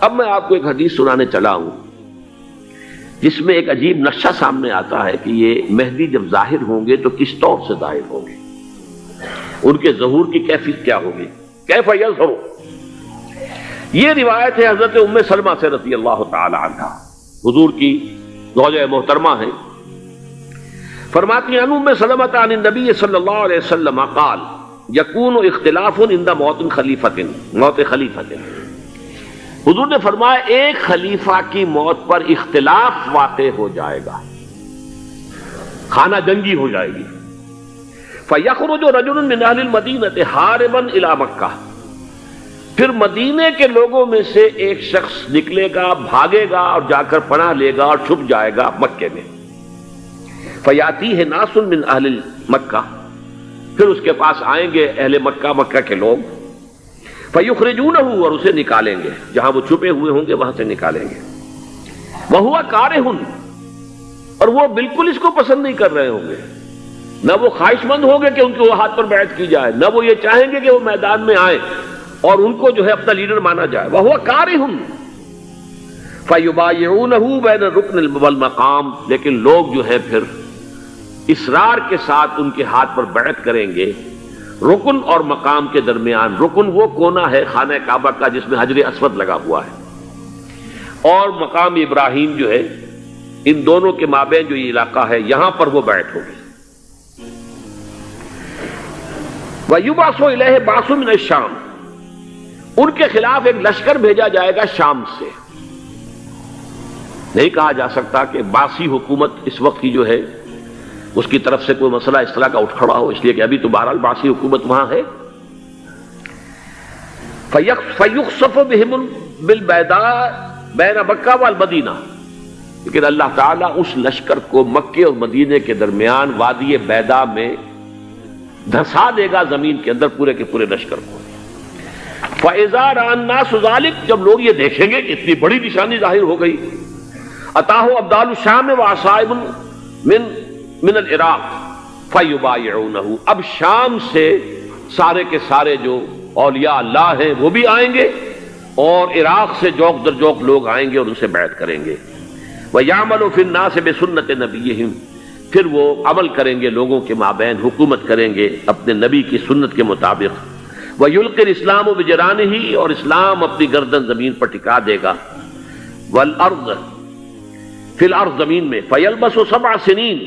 اب میں آپ کو ایک حدیث سنانے چلا ہوں جس میں ایک عجیب نقشہ سامنے آتا ہے کہ یہ مہدی جب ظاہر ہوں گے تو کس طور سے ظاہر ہوں گے، ان کے ظہور کی کیفیت کیا ہوگی، کیف یظہر۔ یہ روایت ہے حضرت ام سلمہ سے رضی اللہ تعالی عنہا، حضور کی زوجہ محترمہ ہیں، فرماتی ہیں ام سلمہ عن النبی صلی اللہ علیہ وسلم قال یکون اختلاف عند موت خلیفۃ، موت خلیفۃ، حضور نے فرمایا ایک خلیفہ کی موت پر اختلاف واقع ہو جائے گا، خانہ جنگی ہو جائے گی۔ فَيَخْرُجُ رَجُلٌ مِّنْ أَهْلِ الْمَدِينَةِ حَارِبًا إِلَىٰ مَكَّةَ، پھر مدینے کے لوگوں میں سے ایک شخص نکلے گا، بھاگے گا اور جا کر پناہ لے گا اور چھپ جائے گا مکے میں۔ فَيَأْتِيهِ نَاسٌ مِّنْ أَهْلِ مَكَّةِ، پھر اس کے پاس آئیں گے اہل مکہ، مکہ کے لوگ، فَيُخْرِجُونَهُ، اور اسے نکالیں گے، جہاں وہ چھپے ہوئے ہوں گے وہاں سے نکالیں گے۔ وَهُوَ كَارِهٌ، اور وہ بالکل اس کو پسند نہیں کر رہے ہوں گے، نہ وہ خواہش مند ہوں گے کہ ان کے ہاتھ پر بیعت کی جائے، نہ وہ یہ چاہیں گے کہ وہ میدان میں آئیں اور ان کو جو ہے اپنا لیڈر مانا جائے۔ وَهُوَ كَارِهٌ فَيُبَايِعُونَهُ بَيْنَ الرُّكْنِ وَالْمَقَامِ، لیکن لوگ جو ہے پھر اصرار کے ساتھ ان کے ہاتھ پر بیعت کریں گے رکن اور مقام کے درمیان۔ رکن وہ کونا ہے خانہ کعبہ کا جس میں حجر اسود لگا ہوا ہے، اور مقام ابراہیم جو ہے، ان دونوں کے مابین جو یہ علاقہ ہے یہاں پر وہ بیعت ہوگی۔ وَيُبْعَثُ إِلَيْهِ بَعْثٌ مِّنَ الشَّامِ، ان کے خلاف ایک لشکر بھیجا جائے گا شام سے۔ نہیں کہا جا سکتا کہ باسی حکومت اس وقت کی جو ہے اس کی طرف سے کوئی مسئلہ اس طرح کا اٹھ کھڑا ہو، اس لیے کہ ابھی تو بہرحال باسی حکومت وہاں ہے۔ فَيُخْسَفُ بِهِمُ بِالْبَيْضَاءِ بَيْنَ مَكَّةَ وَالْمَدِينَةِ، لیکن اللہ تعالیٰ اس لشکر کو مکے اور مدینے کے درمیان وادی بیضاء میں دھسا دے گا زمین کے اندر، پورے کے پورے لشکر کو۔ فَإِذَا رَأَى النَّاسُ ذَلِكَ، جب لوگ یہ دیکھیں گے کہ اتنی بڑی نشانی ظاہر ہو گئی، أَتَاهُ أَبْدَالُ الشَّامِ وَعَصَائِبٌ من العراق فَيُبَايِعُونَهُ، اب شام سے سارے کے سارے جو اولیاء اللہ ہیں وہ بھی آئیں گے، اور عراق سے جوق در جوق لوگ آئیں گے اور ان سے بیعت کریں گے۔ وَيَعْمَلُ فِي النَّاسِ بِسُنَّةِ نَبِيِّهِمْ، پھر وہ عمل کریں گے لوگوں کے مابین، حکومت کریں گے اپنے نبی کی سنت کے مطابق۔ وَيُلْقِي الْإِسْلَامُ بِجَرَانِهِ، اور اسلام اپنی گردن زمین پر ٹکا دے گا۔ وَالْأَرْض فِي الْأَرْض، زمین میں۔ فَيَلْبَسُ 7 سنین،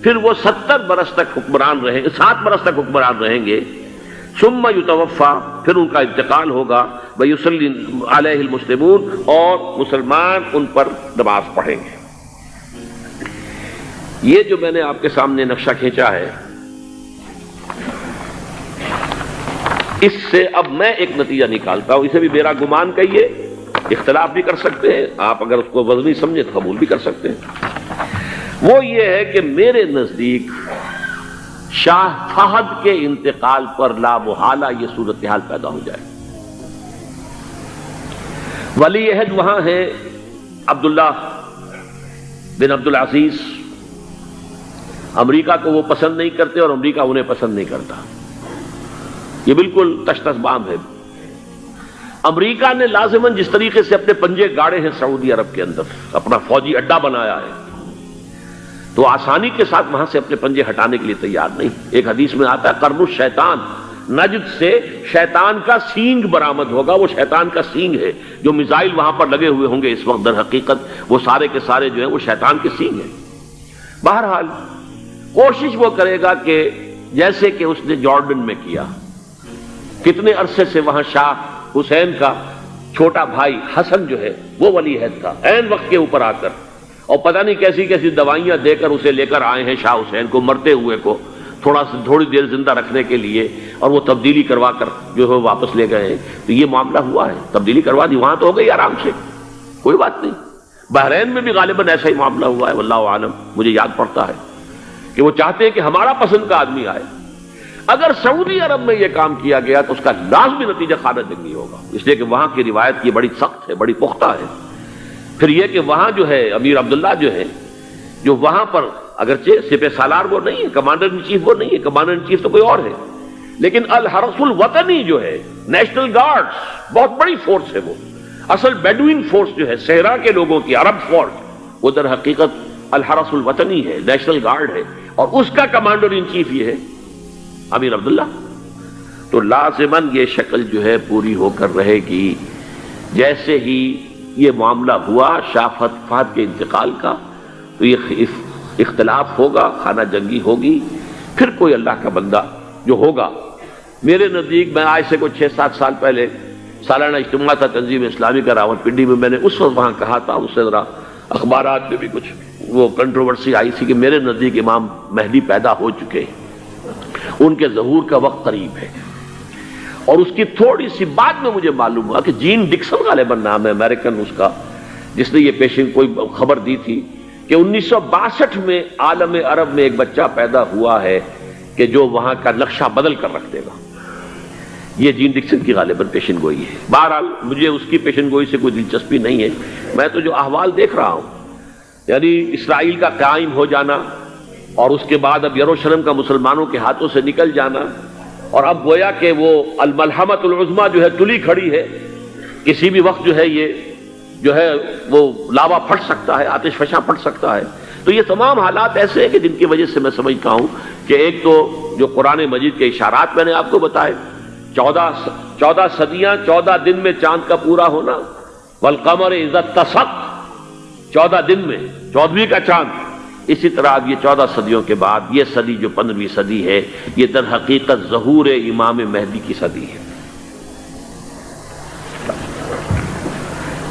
پھر وہ 70 برس تک حکمران رہیں، 7 برس تک حکمران رہیں گے۔ ثم یتوفا، پھر ان کا انتقال ہوگا۔ ویصلی علیہ المسلمون، اور مسلمان ان پر نماز پڑھیں گے۔ یہ جو میں نے آپ کے سامنے نقشہ کھینچا ہے، اس سے اب میں ایک نتیجہ نکالتا ہوں، اسے بھی میرا گمان کہیے، اختلاف بھی کر سکتے ہیں آپ، اگر اس کو وزنی سمجھے تو قبول بھی کر سکتے ہیں۔ وہ یہ ہے کہ میرے نزدیک شاہ فہد کے انتقال پر لا محالہ یہ صورتحال پیدا ہو جائے۔ ولی عہد وہاں ہے عبداللہ بن عبدالعزیز، امریکہ کو وہ پسند نہیں کرتے اور امریکہ انہیں پسند نہیں کرتا، یہ بالکل تشتس بام ہے۔ امریکہ نے لازماً جس طریقے سے اپنے پنجے گاڑے ہیں سعودی عرب کے اندر، اپنا فوجی اڈا بنایا ہے، تو آسانی کے ساتھ وہاں سے اپنے پنجے ہٹانے کے لیے تیار نہیں۔ ایک حدیث میں آتا ہے قرن الشیطان، نجد سے شیطان کا سینگ برآمد ہوگا، وہ شیطان کا سینگ ہے، جو میزائل وہاں پر لگے ہوئے ہوں گے اس وقت، در حقیقت وہ سارے کے سارے جو ہیں وہ شیطان کے سینگ ہیں۔ بہرحال کوشش وہ کرے گا کہ جیسے کہ اس نے جارڈن میں کیا، کتنے عرصے سے وہاں شاہ حسین کا چھوٹا بھائی حسن جو ہے وہ ولی عہد تھا، عین وقت کے اوپر آ کر، اور پتہ نہیں کیسی کیسی دوائیاں دے کر اسے لے کر آئے ہیں شاہ حسین کو، مرتے ہوئے کو تھوڑی دیر زندہ رکھنے کے لیے، اور وہ تبدیلی کروا کر جو ہے واپس لے گئے ہیں۔ تو یہ معاملہ ہوا ہے، تبدیلی کروا دی، وہاں تو ہو گئی آرام سے، کوئی بات نہیں۔ بحرین میں بھی غالباً ایسا ہی معاملہ ہوا ہے، واللہ عالم، مجھے یاد پڑتا ہے کہ وہ چاہتے ہیں کہ ہمارا پسند کا آدمی آئے۔ اگر سعودی عرب میں یہ کام کیا گیا تو اس کا لازمی نتیجہ خانہ جنگی ہوگا، اس لیے کہ وہاں کی روایت کی بڑی سخت ہے، بڑی پختہ ہے۔ پھر یہ کہ وہاں جو ہے امیر عبداللہ جو ہے، جو وہاں پر اگرچہ سپہ سالار وہ نہیں ہے، کمانڈر ان چیف وہ نہیں ہے، کمانڈر ان چیف تو کوئی اور ہے، لیکن الحرس الوطنی جو ہے، نیشنل گارڈز، بہت بڑی فورس ہے وہ۔ اصل بیڈوین فورس جو ہے صحرا کے لوگوں کی عرب فورس، وہ در حقیقت الحرس الوطنی ہے، نیشنل گارڈ ہے، اور اس کا کمانڈر ان چیف یہ ہے امیر عبداللہ۔ تو لازماً یہ شکل جو ہے پوری ہو کر رہے گی۔ جیسے ہی یہ معاملہ ہوا شاہ فہد کے انتقال کا، تو یہ اختلاف ہوگا، خانہ جنگی ہوگی، پھر کوئی اللہ کا بندہ جو ہوگا۔ میرے نزدیک، میں آج سے کوئی 6-7 سال پہلے سالانہ اجتماع تھا تنظیم اسلامی کا راولپنڈی میں، میں نے اس وقت وہاں کہا تھا، اس سے ذرا اخبارات میں بھی کچھ وہ کنٹروورسی آئی تھی کہ میرے نزدیک امام مہدی پیدا ہو چکے ہیں، ان کے ظہور کا وقت قریب ہے۔ اور اس کی تھوڑی سی بعد میں مجھے معلوم ہوا کہ جین ڈکسن غالباً نام ہے امریکن اس کا، جس نے یہ پیشن کوئی خبر دی تھی کہ 1962 میں عالم عرب میں ایک بچہ پیدا ہوا ہے کہ جو وہاں کا نقشہ بدل کر رکھ دے گا۔ یہ جین ڈکسن کی غالباً پیشن گوئی ہے۔ بہرحال مجھے اس کی پیشن گوئی سے کوئی دلچسپی نہیں ہے، میں تو جو احوال دیکھ رہا ہوں، یعنی اسرائیل کا قائم ہو جانا، اور اس کے بعد اب یروشلم کا مسلمانوں کے ہاتھوں سے نکل جانا، اور اب گویا کہ وہ الملحمۃ العظمیٰ جو ہے تلی کھڑی ہے، کسی بھی وقت جو ہے یہ جو ہے وہ لاوا پھٹ سکتا ہے، آتش فشاں پھٹ سکتا ہے۔ تو یہ تمام حالات ایسے ہیں کہ جن کی وجہ سے میں سمجھتا ہوں کہ ایک تو جو قرآن مجید کے اشارات میں نے آپ کو بتائے، 14 صدیاں، 14 دن میں چاند کا پورا ہونا، والقمر اذا اتسق، 14 دن میں 14ویں کا چاند۔ اسی طرح اب یہ 14 صدیوں کے بعد یہ صدی جو 15ویں صدی ہے، یہ در حقیقت ظہور امام مہدی کی صدی ہے۔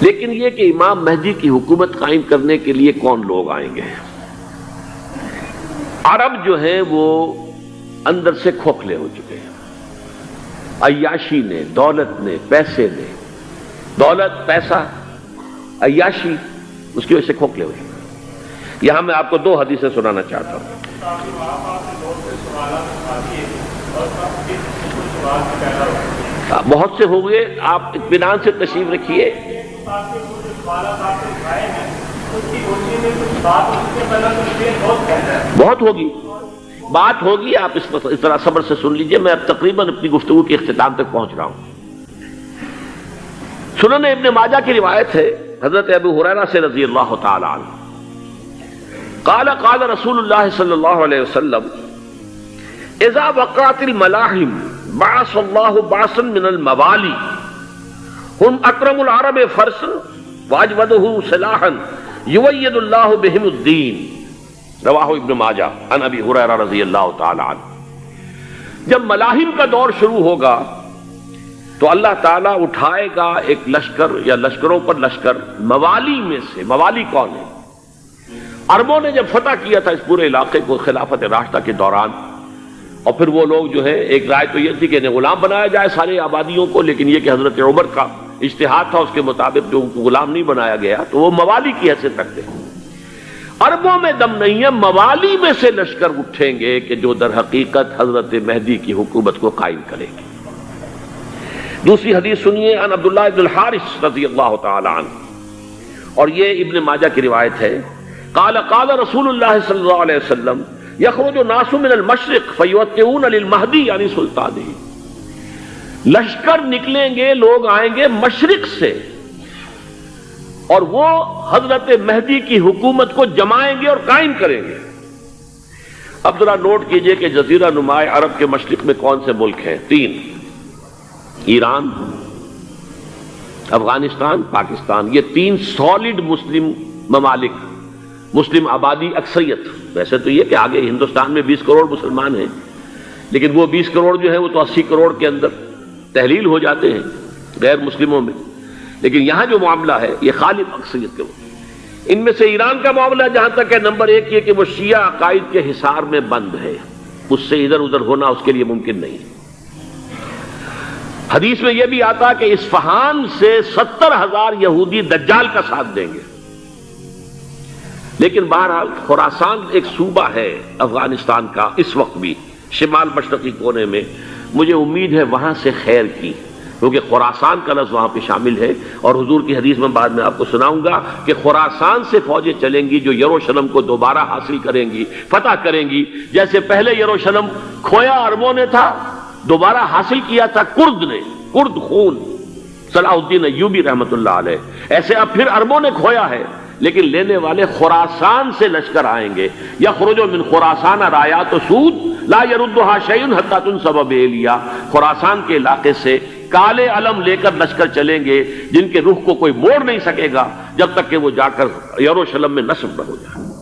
لیکن یہ کہ امام مہدی کی حکومت قائم کرنے کے لیے کون لوگ آئیں گے؟ عرب جو ہیں وہ اندر سے کھوکھلے ہو چکے ہیں، عیاشی نے، دولت نے، پیسے نے، دولت، پیسہ، عیاشی، اس کی وجہ سے کھوکھلے ہوئے۔ یہاں میں آپ کو 2 حدیثیں سنانا چاہتا ہوں۔ بہت سے ہوئے، آپ اطمینان سے تشریف رکھیے۔ بہت ہوگی، بات ہوگی، آپ اس طرح صبر سے سن لیجئے۔ میں اب تقریباً اپنی گفتگو کے اختتام تک پہنچ رہا ہوں۔ سنن ابن ماجہ کی روایت ہے حضرت ابو ہریرہ سے رضی اللہ تعالی عنہ، قال قال رسول اللہ صلی اللہ علیہ وسلم اذا وقعت الملاحم بعث اللہ بعثا من الموالی هم اکرم العرب فرسا واجودہ سلاحا یوید اللہ بہم الدین، رواہ ابن ماجہ عن ابی ہریرہ رضی اللہ تعالی عنہ۔ جب ملاحم کا دور شروع ہوگا تو اللہ تعالیٰ اٹھائے گا ایک لشکر یا لشکروں پر لشکر موالی میں سے۔ موالی کون ہے؟ عربوں نے جب فتح کیا تھا اس پورے علاقے کو خلافت راشدہ کے دوران، اور پھر وہ لوگ جو ہے، ایک رائے تو یہ تھی کہ انہیں غلام بنایا جائے سارے آبادیوں کو، لیکن یہ کہ حضرت عمر کا اجتہاد تھا، اس کے مطابق جو ان کو غلام نہیں بنایا گیا، تو وہ موالی کی حیثیت رکھتے ہیں۔ عربوں میں دم نہیں ہے، موالی میں سے لشکر اٹھیں گے کہ جو در حقیقت حضرت مہدی کی حکومت کو قائم کریں گے۔ دوسری حدیث سنیے، عن عبداللہ ابن الحارث رضی اللہ تعالی عنہ، اور یہ ابن ماجہ کی روایت ہے، قال قال رسول اللہ صلی اللہ علیہ وسلم یخرج الناس من المشرق فیوطئون للمہدی یعنی سلطانہ، لشکر نکلیں گے، لوگ آئیں گے مشرق سے، اور وہ حضرت مہدی کی حکومت کو جمائیں گے اور قائم کریں گے۔ اب ذرا نوٹ کیجئے کہ جزیرہ نما عرب کے مشرق میں کون سے ملک ہیں؟ 3، ایران، افغانستان، پاکستان۔ یہ 3 سالڈ مسلم ممالک، مسلم آبادی اکثریت۔ ویسے تو یہ کہ آگے ہندوستان میں 20 کروڑ مسلمان ہیں، لیکن وہ 20 کروڑ جو ہے وہ تو 80 کروڑ کے اندر تحلیل ہو جاتے ہیں غیر مسلموں میں، لیکن یہاں جو معاملہ ہے یہ غالب اکثریت کے۔ ان میں سے ایران کا معاملہ جہاں تک ہے، نمبر 1 یہ کہ وہ شیعہ عقائد کے حصار میں بند ہے، اس سے ادھر ادھر ہونا اس کے لیے ممکن نہیں۔ حدیث میں یہ بھی آتا کہ اصفہان سے 70,000 یہودی دجال کا ساتھ دیں گے۔ لیکن بہرحال خراسان ایک صوبہ ہے افغانستان کا اس وقت بھی، شمال مشرقی کونے میں، مجھے امید ہے وہاں سے خیر کی، کیونکہ خراسان کا لفظ وہاں پہ شامل ہے، اور حضور کی حدیث میں بعد میں آپ کو سناؤں گا کہ خراسان سے فوجیں چلیں گی جو یروشلم کو دوبارہ حاصل کریں گی، فتح کریں گی، جیسے پہلے یروشلم کھویا عربوں نے تھا، دوبارہ حاصل کیا تھا کرد نے، کرد خون صلاح الدین ایوبی رحمۃ اللہ علیہ. ایسے اب پھر عربوں نے کھویا ہے، لیکن لینے والے خراسان سے لشکر آئیں گے. یخرج من خراسان رایات سود لا یردھا شیء حتی تنصب بإیلیا. خراسان کے علاقے سے کالے علم لے کر لشکر چلیں گے جن کے رخ کو کوئی موڑ نہیں سکے گا جب تک کہ وہ جا کر یروشلم میں نصب نہ ہو جائے.